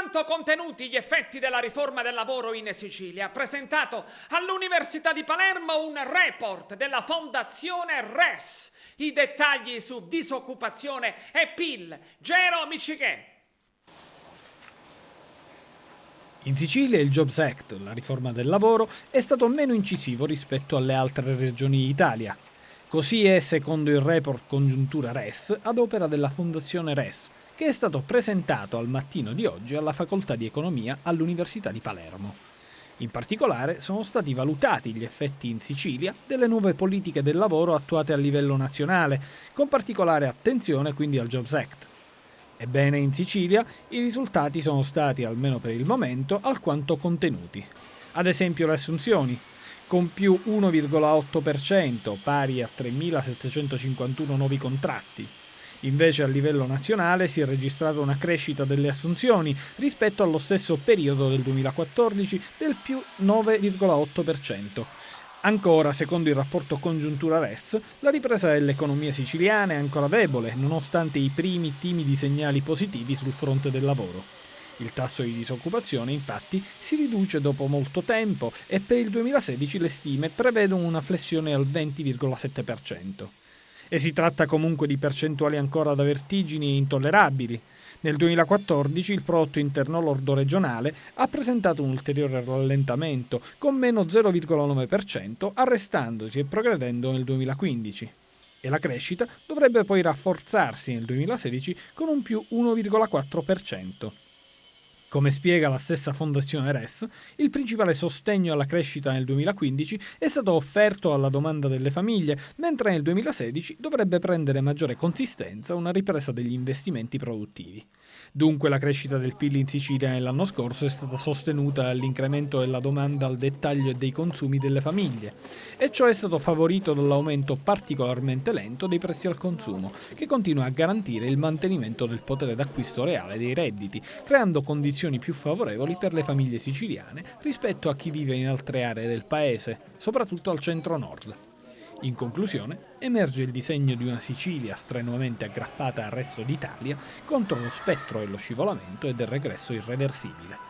quanto contenuti gli effetti della riforma del lavoro in Sicilia, ha presentato all'Università di Palermo un report della Fondazione RES. I dettagli su disoccupazione e PIL. Gero Michigè. In Sicilia il Jobs Act, la riforma del lavoro, è stato meno incisivo rispetto alle altre regioni d'Italia. Così è secondo il report Congiuntura RES ad opera della Fondazione RES, che è stato presentato al mattino di oggi alla Facoltà di Economia all'Università di Palermo. In particolare sono stati valutati gli effetti in Sicilia delle nuove politiche del lavoro attuate a livello nazionale, con particolare attenzione quindi al Jobs Act. Ebbene, in Sicilia i risultati sono stati, almeno per il momento, alquanto contenuti. Ad esempio le assunzioni, con più 1,8%, pari a 3.751 nuovi contratti. Invece a livello nazionale si è registrata una crescita delle assunzioni rispetto allo stesso periodo del 2014 del più 9,8%. Ancora, secondo il rapporto Congiuntura RES, la ripresa dell'economia siciliana è ancora debole, nonostante i primi timidi segnali positivi sul fronte del lavoro. Il tasso di disoccupazione, infatti, si riduce dopo molto tempo e per il 2016 le stime prevedono una flessione al 20,7%. E si tratta comunque di percentuali ancora da vertigini intollerabili. Nel 2014 il prodotto interno lordo regionale ha presentato un ulteriore rallentamento con meno 0,9%, arrestandosi e progredendo nel 2015. E la crescita dovrebbe poi rafforzarsi nel 2016 con un più 1,4%. Come spiega la stessa Fondazione RES, il principale sostegno alla crescita nel 2015 è stato offerto alla domanda delle famiglie, mentre nel 2016 dovrebbe prendere maggiore consistenza una ripresa degli investimenti produttivi. Dunque la crescita del PIL in Sicilia nell'anno scorso è stata sostenuta dall'incremento della domanda al dettaglio e dei consumi delle famiglie, e ciò è stato favorito dall'aumento particolarmente lento dei prezzi al consumo, che continua a garantire il mantenimento del potere d'acquisto reale dei redditi, creando condizioni più favorevoli per le famiglie siciliane rispetto a chi vive in altre aree del paese, soprattutto al centro-nord. In conclusione, emerge il disegno di una Sicilia strenuamente aggrappata al resto d'Italia contro lo spettro dello scivolamento e del regresso irreversibile.